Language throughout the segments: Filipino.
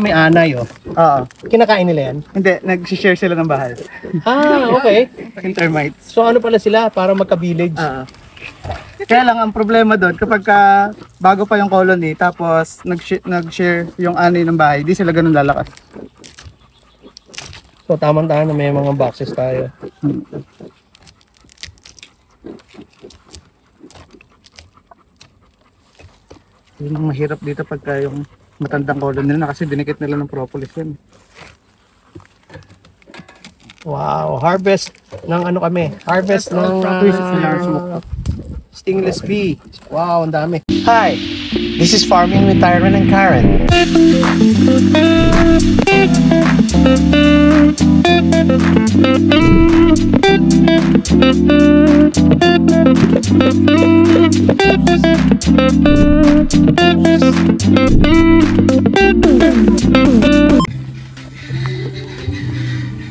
May anay oh. Oo. Kinakain nila yan? Hindi, nag-share sila ng bahay. Okay. Termites. So ano pala sila para magka-village? Kaya lang ang problema doon kapag bago pa yung colony tapos nag-share yung ani ng bahay, di sila ganun lalakas. So tamang-tama na may mga boxes tayo. Yung mahirap dito pagka yung matandang colony nila kasi dinikit nila ng propolis yan. Wow, harvest ng ano kami? Harvest ng stingless bee. Wow, ang dami. Hi, this is Farming with Tyron and Karen.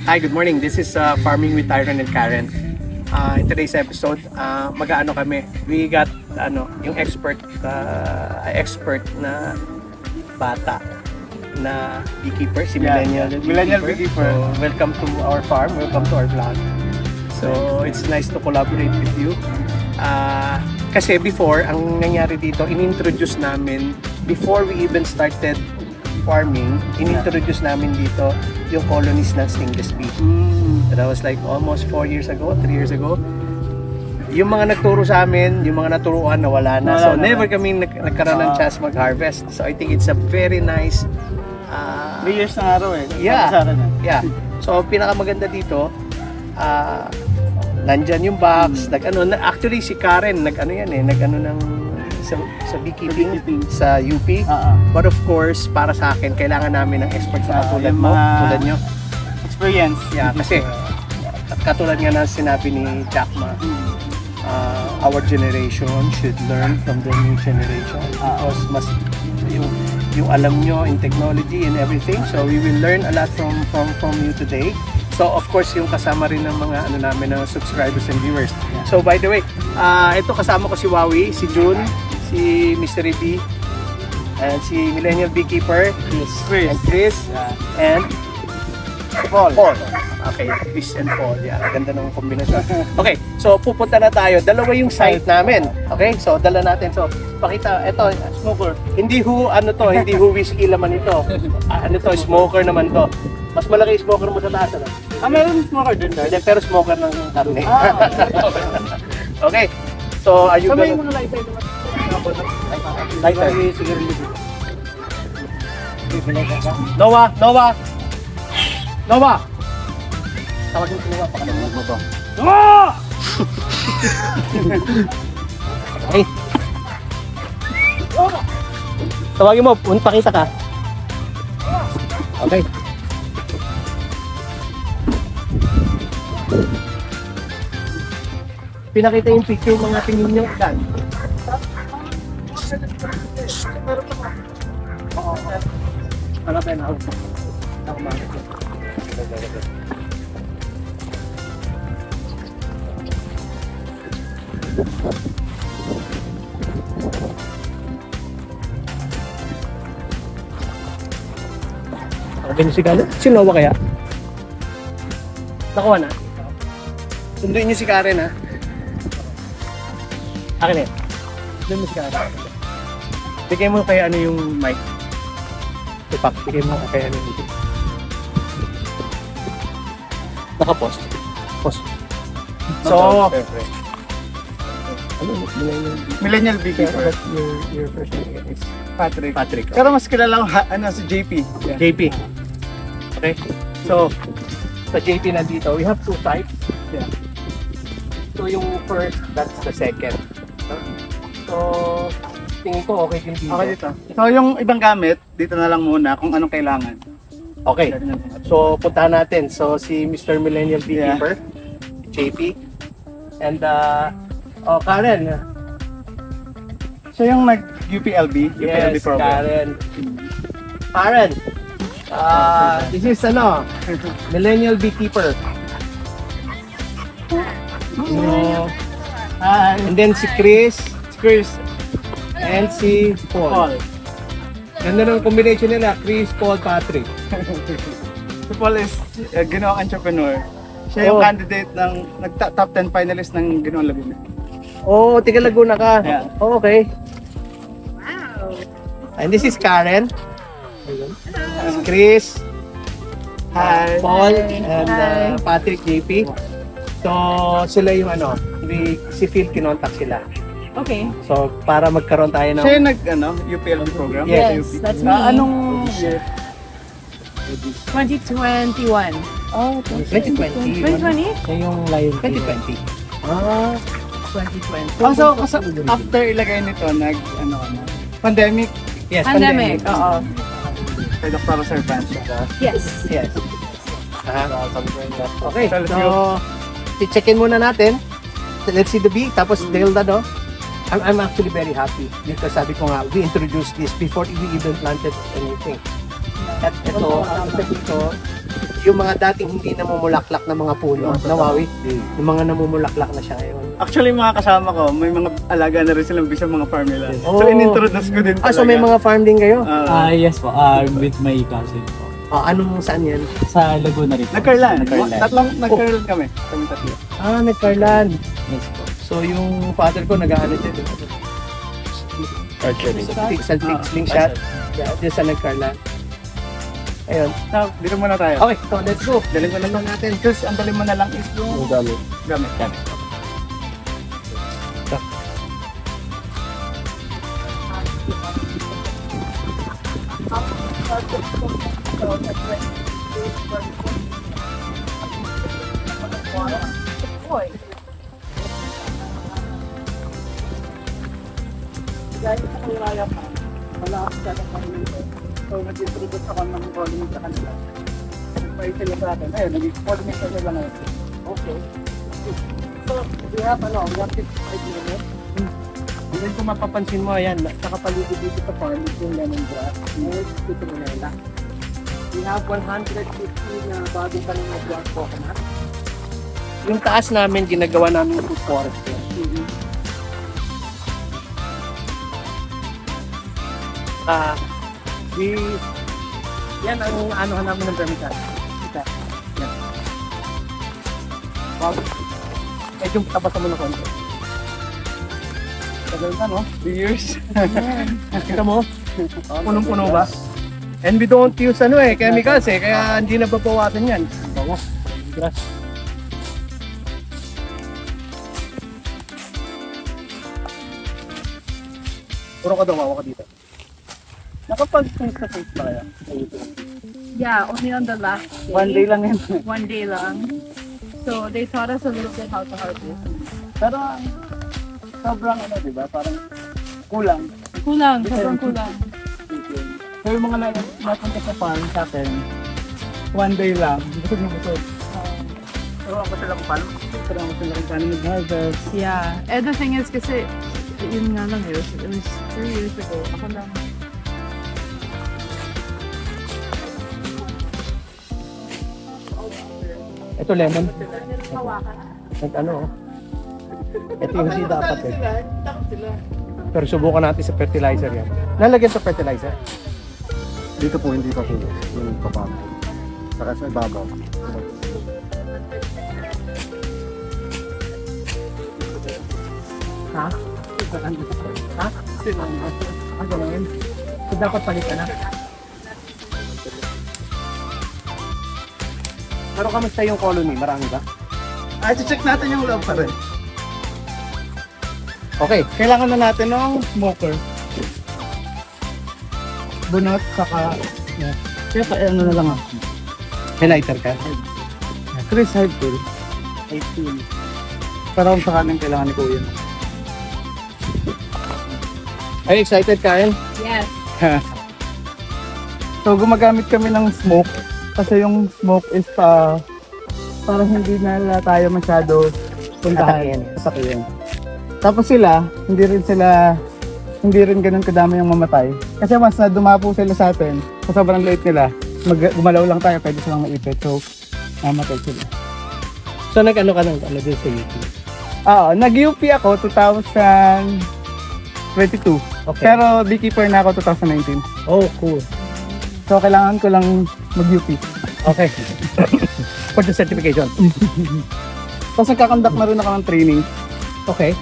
Hi, good morning. This is Farming with Tyron and Karen. In today's episode, mag-aano kami. We got yung expert na bata na beekeeper, si Millennial Beekeeper. So, welcome to our farm, welcome to our vlog. So, it's nice to collaborate with you. Kasi before, ang nangyari dito, in-introduce namin, before we even started farming, in-introduce namin dito yung colonies ng stingless bee. That was like almost 4 years ago, 3 years ago. Yung mga nagturo sa amin, yung mga naturuan nawala na. So never kami nagkaroon ng chance mag-harvest. So I think it's a very nice 3 years na araw eh. Yeah. So pinakamaganda dito, nandyan yung box, actually si Karen sa beekeeping sa UP. But of course, para sa akin, kailangan namin ng experts na katulad mo, tulad nyo. Experience. Yeah, kasi katulad nga na sinabi ni Jack Ma, our generation should learn from the new generation because mas yung alam nyo in technology and everything. So we will learn a lot from you today. So of course yung kasama rin ng mga namin ng subscribers and viewers. So by the way, ito kasama ko si Wawi, si June, si Mystery Bee, and si Millennial Beekeeper, Chris, and Paul. Okay, Chris and Paul. Yeah, ganda ng kombinasyon. Okay, so pupunta na tayo. Dalawa yung site namin. Okay, so dala natin. So pakita, ito, smoker. Hindi ho whiskey laman ito. Smoker naman to. Mas malaki smoker mo sa taas, ano? Meron smoker din dahil. Pero smoker ng karne. Okay, so are you gonna... mga lighter naman. Lighter. Noah! Tawagin ko Noah, pakalaman mo to. Noah! Okay. Tawagin mo, pakita ka. Okay. Pinakita yung picture mga tingin nyo dyan. Ano ba na ako? Binisigalo? Sino ba kaya? Nakuha na? Sunduin niyo si Karen ha? Akin eh. Sunduin mo si Karen. Bigay mo kaya yung mic. Ipak, bigay mo kaya yung mic. Naka-post. Post. So, Millennial Beekeeper. Your first name is Patrick. Pero mas kilala ko si JP. Yeah. JP. Okay. So, sa JP na dito, we have 2 types. Yeah. So, yung first, that's the second. So, tingin ko okay din dito. Okay dito. So, yung ibang gamit, dito na lang muna kung anong kailangan. Okay. So, puntahan natin. So, si Mr. Millennial Beekeeper, JP. And, Karen. So, yung nag-UPLB program. Karen. This is Millennial Beekeeper. So, and then si Chris, and si Paul. Ganda ng combination nila, Chris, Paul, Patrick. Si Paul is ginawang entrepreneur. Siya yung Oh. candidate ng top 10 finalist ng Ginoong Laguna. Oh, tiga Laguna ka. Yeah. Oh, okay. Wow. And this is Karen. Chris. Hi. Paul and Hi. Patrick JP. So, sila yung si Phil kinontak sila. Okay. So, para magkaroon tayo ng... Siya yung UPLB program? Yes. Yes, that's me. Anong year? 2021. Oh, 2020. 2020? Siya yung line. 2020. Ah, 2020. so after ilagay nito, pandemic, yes, Pandemic. Oo. kay Dr. Servant. Yes. Yes. Okay, So, let's so, i-check-in muna natin. Let's see the bee, tapos Dale no? I'm actually very happy because sabi ko nga, we introduced this before we even planted anything. At ito, yung mga dating hindi namumulaklak na mga puno, nawawi, yung mga namumulaklak na siya ngayon. Actually, mga kasama ko, may mga alaga na rin silang bisa mga farm nila. Oh. So, in-introduce ko din So may mga farm din kayo? Yes po, with my cousin po. Anong saan yan? Sa Laguna rin po. Nag-Carlan. Nag-Carlan. Tatlong nag-Carlan kami. Kami tatlo. Nag-Carlan. Yes po. So yung father ko nag-ano din. Archery. Slingshot. Yeah, dyan sa nag-Carlan. Ayun. Now, dito muna tayo. Okay, so let's go. Daling ko na lang natin. Because ang dali mo na lang is yung Gamit. gamit. Boy. Dahil sa kulaya pa, wala ako sa nito. So, nag-introduce ako ng calling sa kanila. Nag-fight sila sa akin. Ayun, nag-coordinate sila ngayon. Okay. So, we have 55 minutes. And then kung mapapansin mo, ayan, nakapaligid dito sa farm yung lemongrass, yung citronella. We have 150 na bagong tanim na black coconut. Yung taas namin, ginagawa namin food forest. Yan ang anuhan namin ng vermiculture. Yan. Wow. Medyo tabasan mo na konti. Tagal ka, no? 3 years. Kita mo? Punong-puno ba? And we don't use chemicals kaya hindi na babawasan yan. Bango. Grass. Puro ka daw, mawa ka dito. Nakapag-face ba kaya? Yeah, only on the last day. One day lang yun. One day lang. So they taught us a little bit how to harvest. Pero, sobrang di ba? Parang kulang. Kulang, sobrang kulang. So, yung mga napunta sa farm sa akin, one day lang, busog na busog. Pero ako sila kung paano, mag-harvest. Yeah. And the thing is kasi, yun nga lang, it was 3 years ago. Ako lang. Ito lemon. Nag-ano oh. Ito yung hindi dapat Pero subukan natin sa fertilizer yan. Nalagyan sa fertilizer. Dito po hindi pa po yung kapako. Saka sa ibabaw. Ha? Ha? Ganun. So dapat palitan na. Pero kamusta yung colony? Marami ba? check natin yung loob pa rin. Okay. Kailangan na natin ng smoker. Bunot, saka... Yeah. Kaya ano na lang ako. May lighter ka? Chris Hardpool. Para kung sakaling kailangan ni Kuya. Are you excited, Karen? Yes. So gumagamit kami ng smoke. Kasi yung smoke is parang hindi na tayo masyado puntahan. Atakihin. Tapos sila, hindi rin ganun kadami yung mamatay. Kasi mas na dumapo sila sa atin, sa sobrang late nila, gumalaw lang tayo, pwede silang maipit. So, mamatay sila. So nag-ano ka ng ano din sa YouTube? Nag-UP ako 2022. Okay. Pero beekeeper na ako 2019. Oh, cool. So kailangan ko lang mag-UP. Okay. For the certification. Tapos nagkakandak na rin ako ng training. Okay.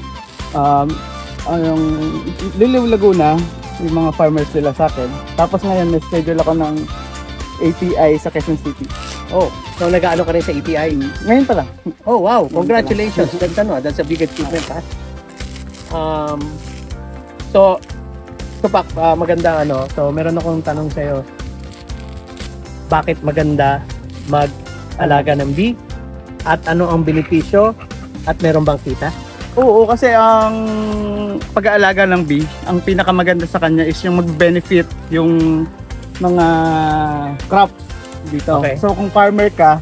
Yung Liliw Laguna, yung mga farmers nila sa akin. Tapos ngayon, na-schedule ako ng API sa Quezon City. Oh, so nag-ano ka rin sa API? Ngayon pa lang. Oh, wow. Congratulations. That's a big achievement, ha? So Pak, maganda ano. So, meron akong tanong sa'yo. Bakit maganda mag-alaga ng bee? At ano ang benepisyo? At meron bang kita? Oo, kasi ang pag-aalaga ng bee, ang pinakamaganda sa kanya is yung mag-benefit yung mga crops dito. Okay. So kung farmer ka,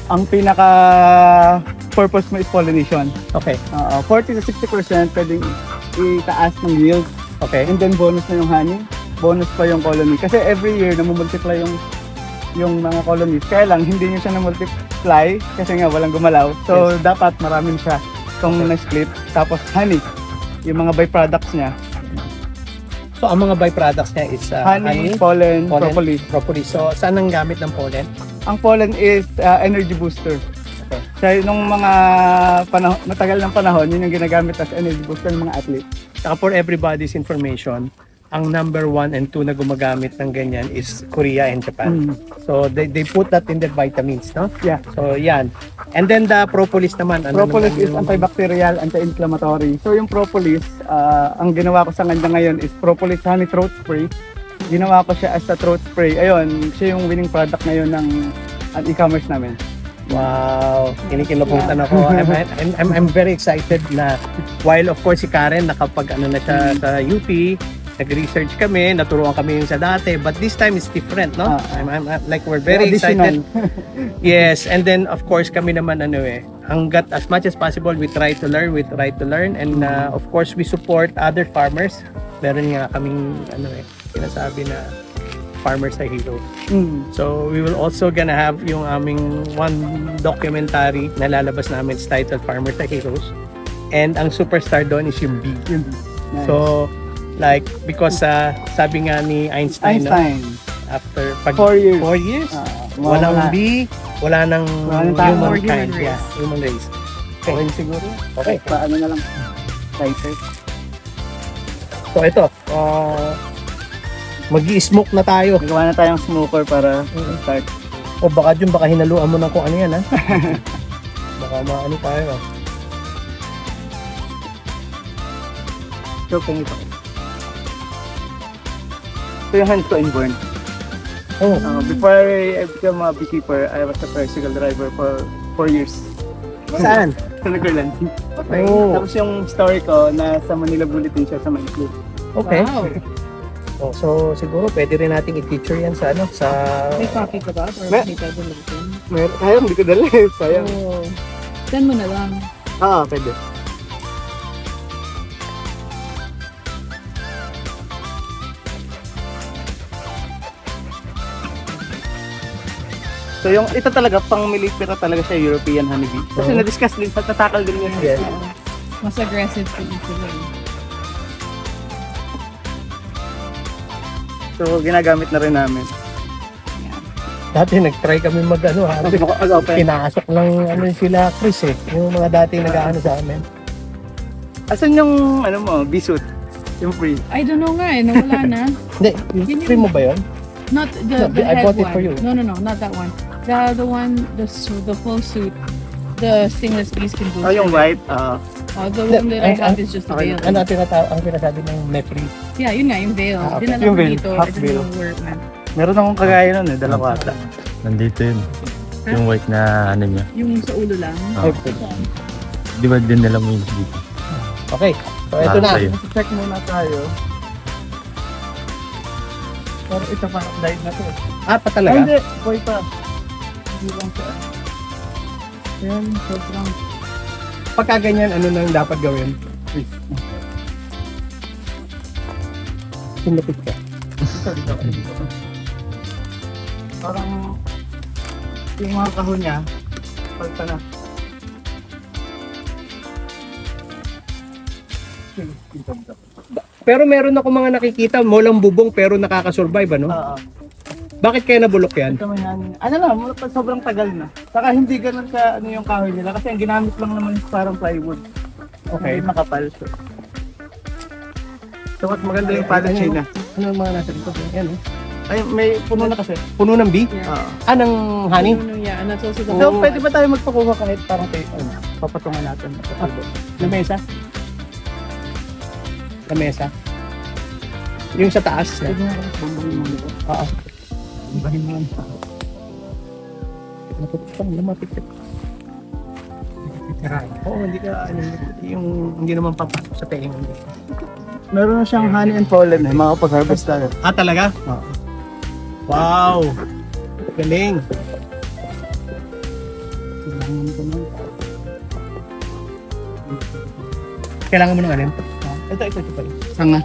ang pinaka purpose mo is pollination. Okay. 40 to 60% pwedeng itaas ng yield. Okay. And then bonus na yung honey, bonus pa yung colony. Kasi every year namumultiply yung mga colonies. Kaya lang hindi niya siya na-multiply kasi nga walang gumalaw. So dapat maraming siya kung na-split. Tapos honey, yung mga byproducts niya. So, ang mga byproducts niya is Honey, pollen, propolis. Propolis. So, saan ang gamit ng pollen? Ang pollen is energy booster. Okay. So, nung mga matagal ng panahon, yun yung ginagamit as energy booster ng mga athletes. Saka for everybody's information, ang number 1 and 2 na gumagamit ng ganyan is Korea and Japan. So, they put that in their vitamins, no? Yeah. So, yan. And then the propolis naman. Ano Propolis naman is antibacterial, anti-inflammatory. So, yung propolis, ang ginawa ko sa kanya ngayon is propolis honey throat spray. Ginawa ko siya as a throat spray. Ayun, siya yung winning product ngayon ng e-commerce namin. Wow, kinikilabutan ako. I'm very excited na while of course si Karen nakapag ano na siya sa UP, nag-research kami, naturuan kami yung sa dati, but this time it's different, no? I'm like we're very excited. Yes, and then of course kami naman hanggat as much as possible we try to learn, and of course we support other farmers. Meron nga kaming sinasabi na farmers are heroes. So we will also gonna have yung aming one documentary na lalabas namin, it's titled Farmers are Heroes. And ang superstar doon is yung bee. Nice. So like because sabi nga ni Einstein, no? After 4 years. 4 years, Wala. walang bee, wala nang tao. human Human race. Yeah, human race. Okay siguro. Okay. Paano na lang? Tighter. So ito, mag-i-smoke na tayo. Nagawa na tayong smoker para start. O baka hinaluan mo ng kung ano yan, ha? Baka maano tayo. So, kung ito. Ito yung hands ko inborn. Oh, Before I became a beekeeper, I was a tricycle driver for 4 years. saan? Sa Nagaland. Oh, Tapos yung story ko, nasa Manila Bulletin siya sa Manila. okay. Wow. Oh, so siguro pwede rin nating i-feature yan sa May copy ka ba? Or Me- may pwede natin? Sayang, hindi ko dala eh. Sayang. Oh. Send mo na lang. Pwede. So yung ito talaga pang milipira talaga siya European honeybee. Kasi na-discuss din, tatakal din yun. Yes. Mas aggressive pa din sila. So ginagamit na rin namin. Dati nag-try kami pinasok lang sila Chris yung mga dati nag-aano sa amin. Asan yung bee suit? Yung free? I don't know nga nawala na. Hindi, yung free mo ba yun? Not No, the I head bought it one. for you. No, not that one. The one, the full suit. The stingless bees can do. Yung white. The one that I got is just the veil. Ano ang pinasabi ng may free? Yeah, yun nga, yung veil. Ah, okay. Dinala Yung ko veil, dito. half I don't veil. know where it went. Meron akong kagaya nun dalawa ata. Nandito yun. Yung white na ano niya. Yung sa ulo lang. Oh. Di ba din nila mo yun dito? Okay, so ito na. Sa'yo. Check muna tayo. Pero ito parang died na to. Ah, pa talaga? Hindi, boy pa. Hindi lang siya. Yan, sobrang. Pagka ganyan, ano nang dapat gawin? Sinapit ka. Parang yung mga kahon niya, palta na. Sige. Pero meron ako mga nakikita, molang bubong pero nakakasurvive, ano? Oo. Bakit kaya nabulok yan? Ito may honey. Ano lang, sobrang tagal na. Saka hindi ganun ka ano yung kahoy nila kasi ang ginamit lang naman is parang plywood. Okay. Hindi makapal. So mas maganda yung palatsina. Ano yung mga nasa dito? Yan, oh. Ay, may puno na kasi. Puno ng bee? Yeah. Oo. Ng honey? Yeah, and that's also the So pwede ba tayo magpakuha kahit parang tayo, papatungan natin. Na mesa? Na mesa? Yung sa taas? Pwede nga lang, bumbahin mo nito. Oo. Bumbahin mo nito. Napapitang, lumapit. Oo, hindi ka, ano, yung, hindi naman papasok sa tenga mo. Meron na siyang honey and pollen eh, makapag-harvest tayo. Ah, talaga? Oo. Wow! Galing! Kailangan mo ng alin? Ito pa. Sanga.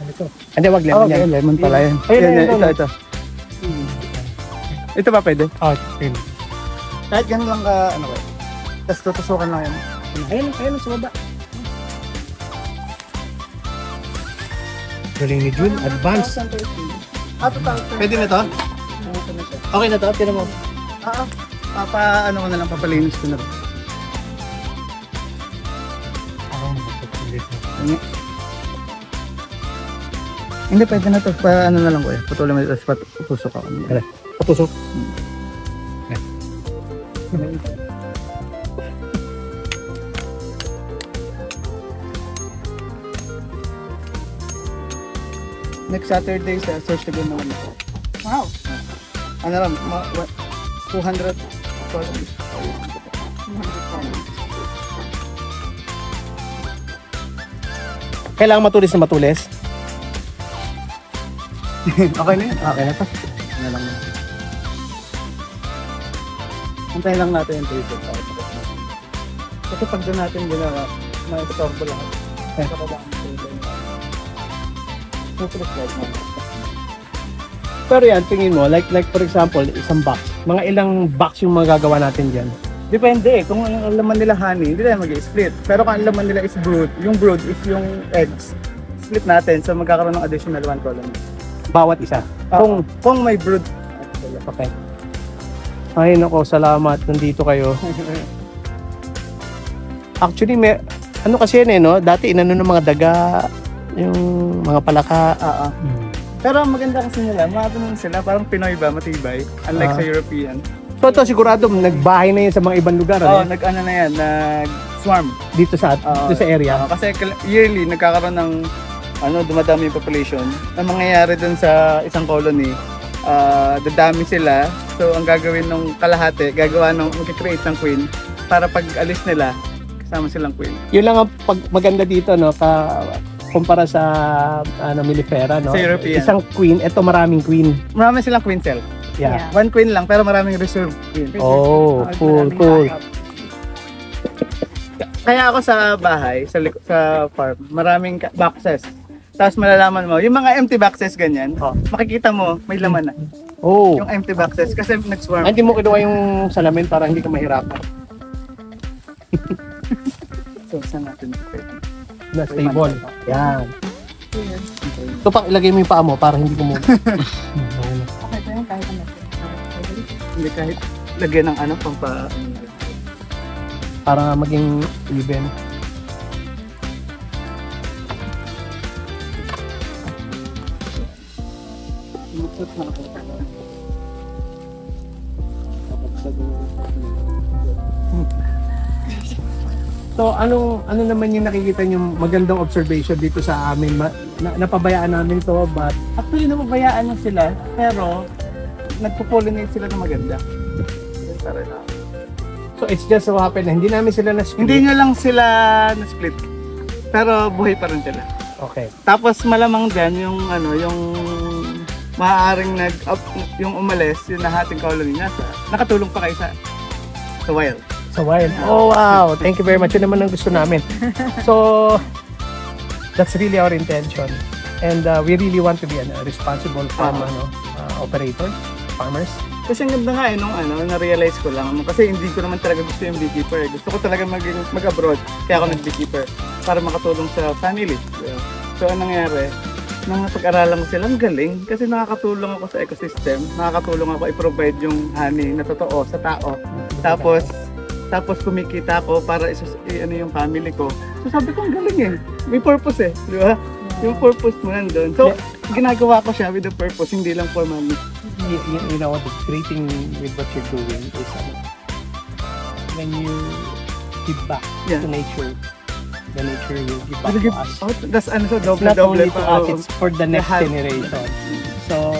Ano to? Hindi, wag lemon yan. Lemon pala yan. Ayun, Yan, ayun, ito. Ito ba pwede? Oh, yun. Kahit ganun lang ka, ano ba? Tapos tutusukan lang yan. Ayun, sa baba. Galing ni Jun, advance. Pwede na to? Okay na to, tira mo. Ano ko na lang, papalinis ko na rin. Hindi, pwede na to. Ano na lang ko eh. Patuloy mo ito. Patusok ako. Patusok. Next Saturday sa search again naman ito. Wow! Ano lang, 200 columns. Kailangan matulis na matulis. Okay na yun? Okay na to. Ano lang yun? Antayin lang natin yung table. Kasi pag doon natin ginawa, ma-store ko lang. Kaya sa kabang table. Super slide na. Pero yan, tingin mo, like for example, isang box. Mga ilang box yung magagawa natin dyan. Depende eh. Kung ang laman nila honey, hindi tayo mag-split. Pero kung ang laman nila is brood, yung brood is yung eggs, split natin. So magkakaroon ng additional 1 column. Bawat isa. Kung may brood. Okay. Ay nako, salamat. Nandito kayo. Actually, ano kasi yan eh, no? Dati inano ng mga daga, yung mga palaka. Pero ang maganda kasi nila, mga sila, parang Pinoy ba, matibay. Unlike sa European. So ito sigurado, nagbahay na yan sa mga ibang lugar. Oo, Ano? nag-ano na yan, nag-swarm. Dito sa area. Kasi yearly, nagkakaroon ng dumadami yung population. Ang mangyayari dun sa isang colony, dadami sila. So, ang gagawin ng kalahati, mag-create ng queen para pag alis nila, kasama silang queen. Yun lang ang maganda dito, no? Kumpara sa Millifera, no? Sa European. Isang queen, ito maraming queen. Marami silang queen cell. Yeah. One queen lang, pero maraming reserve queen. Oh, cool. Kaya ako sa bahay, sa farm, maraming boxes. Tapos malalaman mo, yung mga empty boxes ganyan, makikita mo, may laman na. Oh. Yung empty boxes, kasi nag-swarm. Hindi mo kinuha yung salamin para hindi ka mahirapan. So, saan natin? Na stable. Yan. Ito pang ilagay mo yung paa mo para hindi ko muna. Okay, pero kahit ano. Hindi kahit lagyan ng Para maging even. So, ano naman yung nakikita niyo magandang observation dito sa amin? Napabayaan namin to, but Actually, napabayaan na sila, pero nagpo-pollinate sila na maganda. so it's just so happen na hindi namin sila na-split. Hindi nyo lang sila na-split, pero buhay pa rin sila. Okay. Tapos malamang din yung maaaring yung umalis, yung nahating colony nakatulong pa kayo sa wild. So wild. Oh wow, thank you very much. Yun naman ang gusto namin. So that's really our intention. And we really want to be a responsible farm operators, farmers. Kasi ang ganda nga nung na-realize ko lang, kasi hindi ko naman talaga gusto yung beekeeper. Gusto ko talaga mag-abroad, kaya ako nag-beekeeper. para makatulong sa family. So, anong nangyari? Nang pag-aralan ko silang galing kasi nakakatulong ako sa ecosystem, nakakatulong ako i-provide yung honey na totoo sa tao. Tapos kumikita ako para ano yung family ko. So sabi ko, ang galing eh. May purpose eh, di ba? Yung purpose mo nandun. So, ginagawa ko siya with the purpose, hindi lang for money. You know what, the great thing with what you're doing is when you give back Yeah. to nature, the nature will give back Pero to us. oh, that's ano so, It's not double only to us, it's for the next Lahat. generation. So,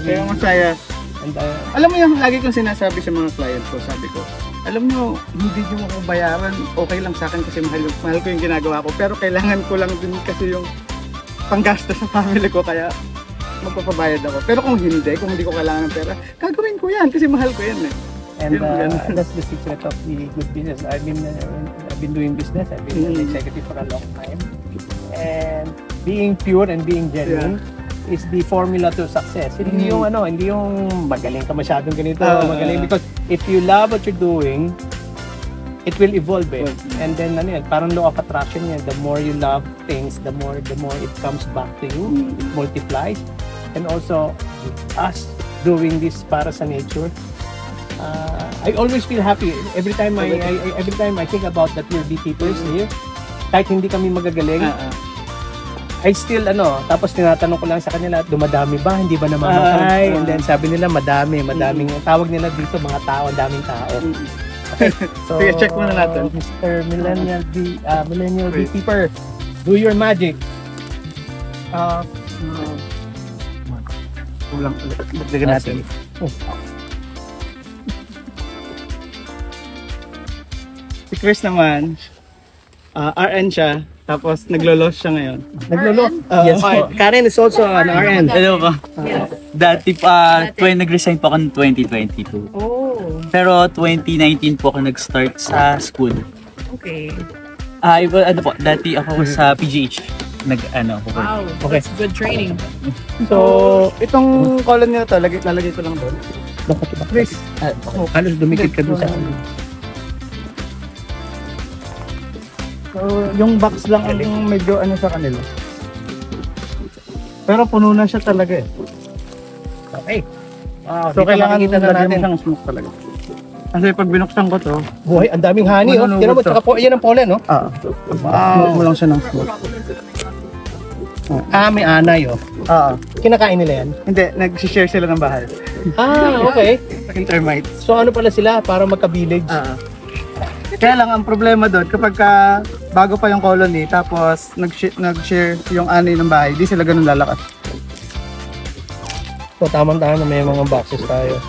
Kaya masaya. and, Alam mo yung lagi kong sinasabi sa mga client ko, sabi ko, alam nyo, hindi nyo ako bayaran, okay lang sa akin kasi mahal ko yung ginagawa ko. Pero kailangan ko lang din kasi yung panggasto sa family ko, kaya magpapabayad ako. Pero kung hindi ko kailangan ng pera, gagawin ko yan kasi mahal ko yan eh. and Yun. that's the secret of the good business. I've been doing business. I've been an executive for a long time, and being pure and being genuine is the formula to success. Hindi yung hindi yung magaling ka masyadong ganito, magaling, because if you love what you're doing, it will evolve eh. And then parang law of attraction yan. The more you love things, the more it comes back to you, it multiplies. And also us doing this para sa nature, I always feel happy every time I think about that we're beekeepers here. Kahit hindi kami magagaling, I still tapos tinatanong ko lang sa kanila, dumadami ba? Hindi ba namamatay? And then sabi nila madaming tawag nila dito mga tao, daming tao. Okay. So, Sige, check muna natin. Mr. Millennial Beekeeper, do your magic. Kulang ulit. Dagdagan natin. Si Chris naman, RN siya, tapos naglo-loss siya ngayon. Yes po. Karen is also an RN. Hello po. Yes. Dati nag-resign po ako ng 2022. Oh, Pero 2019 po ako nag-start sa school. okay. Dati ako sa PGH. Wow, Okay. that's good training. So, itong colon nyo na to, lalagay ko lang doon. Chris, halos dumikit ka dun sa So, yung box lang ang medyo sa kanila. Pero puno na siya talaga eh. Okay. Wow, So, kailangan makikita na natin. ng smoke talaga. Kasi pag binuksan ko to, Buhay, ang daming honey. Oh. Tira mo, tsaka po, yan ang pollen, no? smoke mo lang siya ng smoke. May anay, oh. Kinakain nila yan? Hindi, nag-share sila ng bahay. Okay. Termites. So ano pala sila para magka-village? Kaya lang ang problema doon, kapag bago pa yung colony, tapos nag-share yung ani ng bahay, di sila ganun lalakas. So tamang-tama na may mga boxes tayo.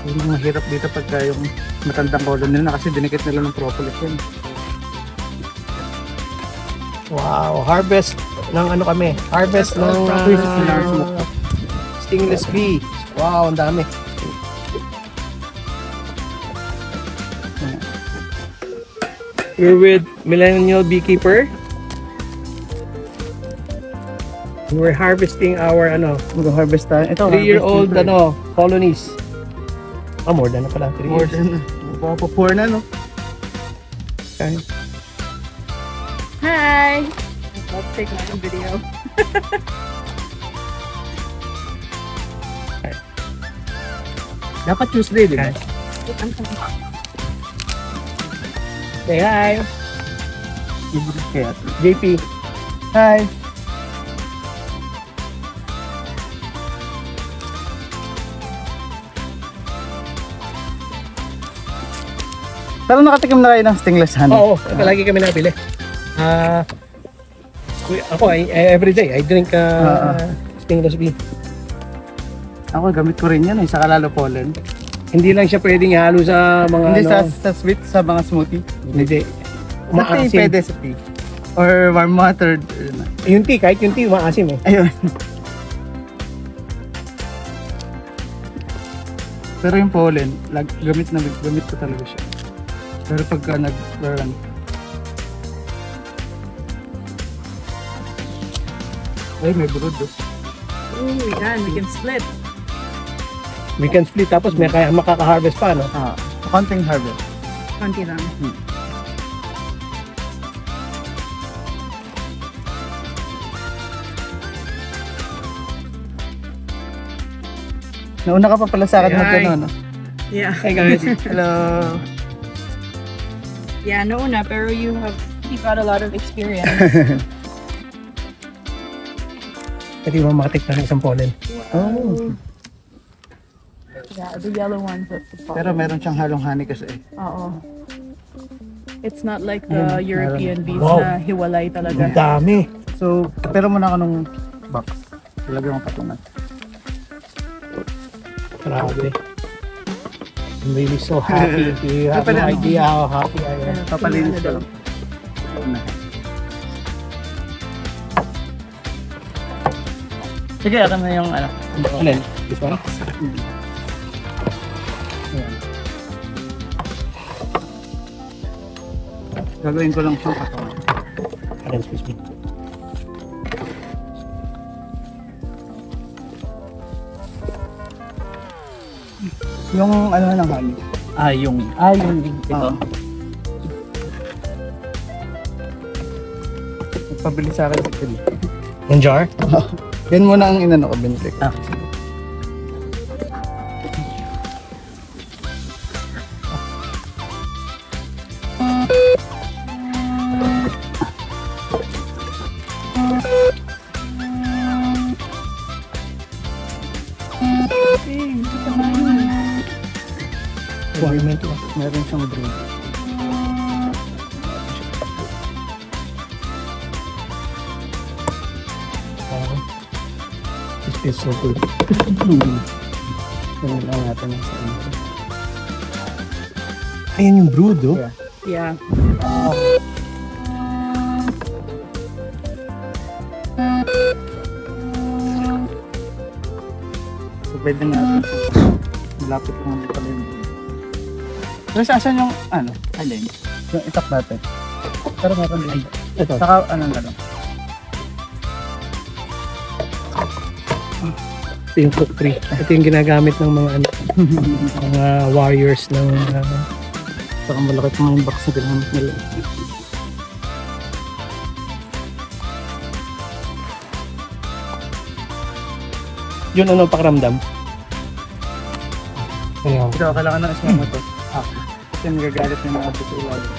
Hindi mahirap dito pagka yung matandang colony nila kasi dinikit nila ng propolis yun. Wow, harvest ng harvest ng stingless bee. Wow, ang dami. We're with Millennial Beekeeper. We're harvesting our Mag-harvest tayo. Ito, 3-year-old harvest dito colonies. More than na pala, 3 More years. than Magpapapour na, no? Okay. Hi. Let's take my video. Dapat Tuesday, di ba? Say hi. Kaya, JP. hi! Pero nakatikim na kayo ng stingless honey? Oo, palagi kami nabili. Ako, every day, I drink stingless bee. Ako, gamit ko rin yan sa kalalo pollen. Hindi lang siya pwedeng ihalo sa mga Hindi sa sweet, sa mga smoothie. Hindi. Sa tea, Umaasim. pwede sa tea. Or warm water. Yung tea, kahit yung tea, umaasim eh. Ayun. Pero yung pollen, gamit ko talaga siya. Pero pagka nag-run, ay may brood. Oh, we can split. We can split tapos may kaya makaka-harvest pa, no? Konting harvest. Konti lang. Nauna ka pa pala sa akin Hi. magkano, no? Yeah. Hey guys. Hello. Yeah, nauna, pero you got a lot of experience. Pwede mo makatik na ng isang pollen. Oh. Yeah, the yellow ones. That's the Pero problem. meron siyang halong honey kasi. Oo. It's not like the European bees Wow. na hiwalay talaga. Ang dami. So, pero muna ako nung box. Ilagay mo patungan. Grabe. I'm really so happy. You have no idea how happy I am. Papalinis ko lang. Sige, akin na yung ano. Alin? This one? Gagawin ko lang siyang patungan. Alin, excuse me. Yung ano ng honey. Yung ito. Nagpabili sa akin si Phil. Yung jar? Yan muna ang inano ko, binili ko. Requirement lang. Meron siyang breed. This feels so good. Ganun lang natin yung sa ano. Ayan yung brood, oh. Yeah. Yeah. So, pwede natin. Malapit lang naman pala yung breed. Pero saan yung ano? Alin? Yung itak natin. Pero meron din. Ito. Saka ano na lang. Ito yung cook tree. Ito yung ginagamit ng mga ano, mga warriors ng Saka malaki pa nga yung box na ginamit nila. yun ano pakiramdam. Ayan. Pero kailangan ng smoke mo to. Kasi nagagalit yung mga sa ilalim.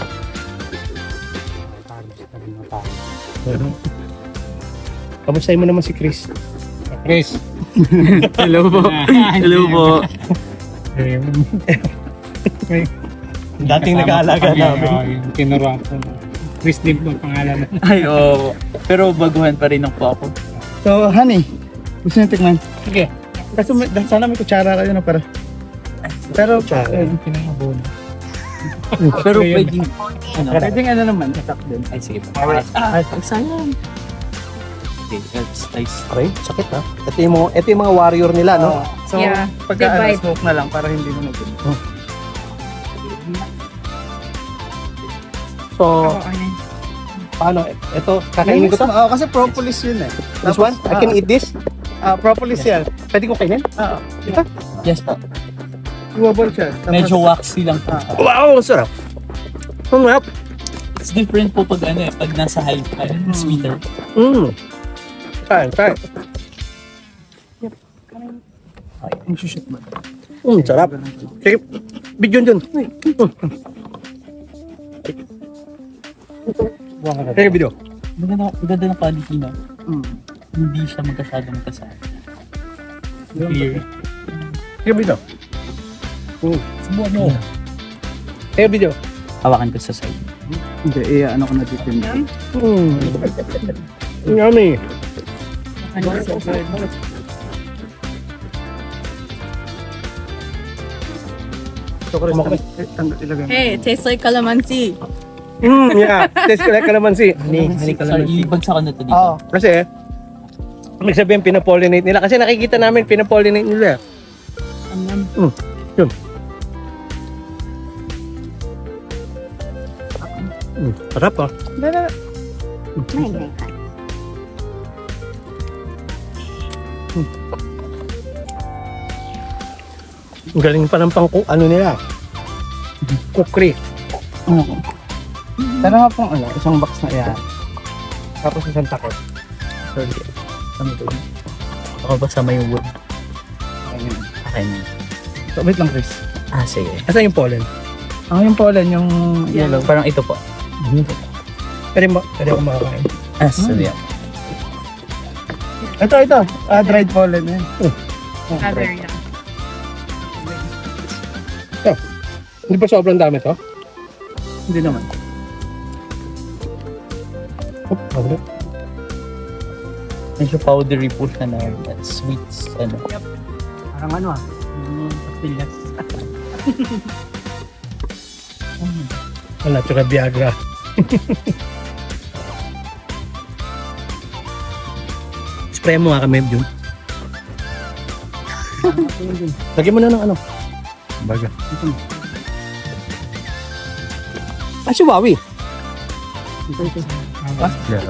Kamustahin mo naman si Chris. Chris. Hello po. Hello po. Dating nag-aalaga namin. Yung tinuruan ko. Chris din po ang pangalan. Ay, oo. Pero baguhan pa rin po ako. So, honey, gusto niyo tikman? Sige. Kasi sana may kutsara kayo na para. Pero, Pinakabon. Pero pwedeng, pwedeng ano naman, tatak din. ay sige po. Ay, Sayang. Okay, that's nice. okay, sakit ha. Ito yung mga warrior nila, no? So, Yeah, pagka ano, divide. smoke na lang para hindi mo nagin. So, Ano? paano? Ito, kakainin ko to? Oo, kasi propolis yun eh. This one? I can eat this? Propolis yan. Pwede ko kainin? Oo. Yes po. Doable siya. Tapos, Medyo waxy lang po. Wow, sarap. Sarap. It's different po pag ano eh, pag nasa high, sweeter. Kain. Ay, shoot mo. Sarap. Sige, video dun. Sige, video. Maganda ng quality na. Mm. Hindi siya magkasyadong magkasama. Clear. Sige, video. Subukan mo. Sige, video. Hawakan ko sa side. Hindi, ano ko na dito. Yummy. Ano so good. So, Chris, ilagay mo. Hey, it tastes like calamansi. Yeah. Taste ko like calamansi. Honey Sorry, calamansi. ibagsak ko na ito dito. Oo. Kasi, ibig sabihin, pinapollinate nila. Kasi nakikita namin, pinapollinate nila. Yun. Sarap ah. Ang galing pa ng ano nila. Kukri. Sana nga pong isang box na yan. Tapos isang takot. Sorry. Ano to? Ako ba sa may wood? Ayun. Okay na. So, wait lang, Chris. Ah, sige. Asan yung pollen? Yung pollen, yung yellow. Parang ito po. Pwede ako makakain. Ah, sorry. Ito. Dried pollen yan. Other yan. Hindi ba sobrang dami to? Hindi naman. Okay. Medyo powdery po siya na sweets. Ano. Parang ano Pastillas. Wala, tsaka Viagra. Spray mo nga kami, Jun. Lagyan mo na ng ano. Baga. Si Wawi. Yeah.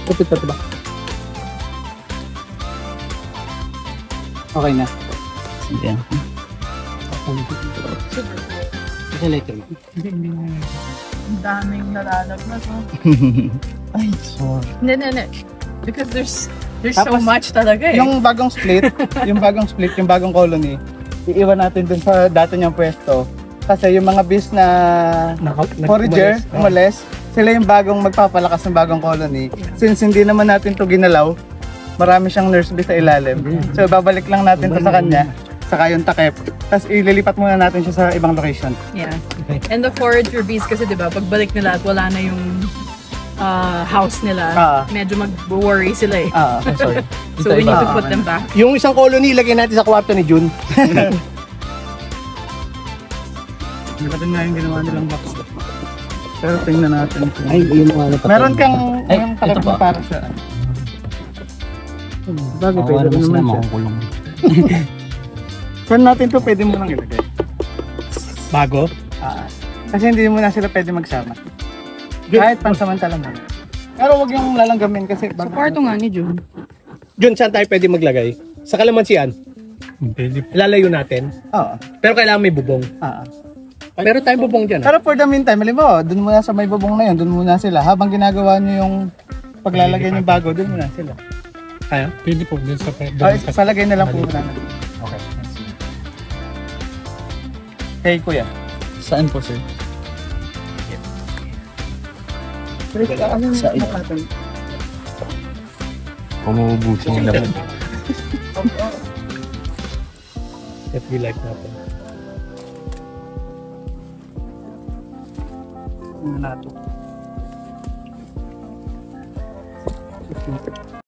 Kupit pa ito ba? Okay na. Sige. Isa later. Ang daming nalalagnas. Oh. Ay, sorry. Hindi. Because there's so Tapos, much talaga eh. Yung bagong split, yung bagong colony, iiwan natin dun sa dati niyang pwesto. Kasi yung mga bees na forager, umalis, sila yung bagong magpapalakas ng bagong colony. Since hindi naman natin to ginalaw, marami siyang nurse bee sa ilalim. So babalik lang natin to sa kanya, saka yung takip. Tapos ililipat muna natin siya sa ibang location. Yeah. And the forager bees kasi diba, pagbalik nila at wala na yung house nila, medyo mag-worry sila eh. Sorry. So we need to put them back. Yung isang colony, ilagay natin sa kwarto ni Jun. Hindi din nga yung ginawa nilang box. Pero tingnan natin. Ay, yun mga Meron kang Ay, yung takip ito na ba? para sa... Bagay, pwede rin naman siya. Saan natin to pwede mo nang ilagay? bago. Kasi hindi mo na sila pwede magsama. Kahit pansamantala mo. Pero wag yung lalanggamin kasi Sa kwarto nga ni June. Jun, saan tayo pwede maglagay? Sa kalamansian. Lalayo natin. Oo. Pero kailangan may bubong. Meron tayong bubong dyan. Pero for the meantime, halimbawa, dun muna sa may bubong na yun, dun muna sila. Habang ginagawa nyo yung paglalagay ng bago, dun muna sila. Kaya? Pwede po din sa Palagay na lang po muna. Okay. Hey, kuya. Saan po, sir? Sa Kumubusin yung laman. FB live natin. nato.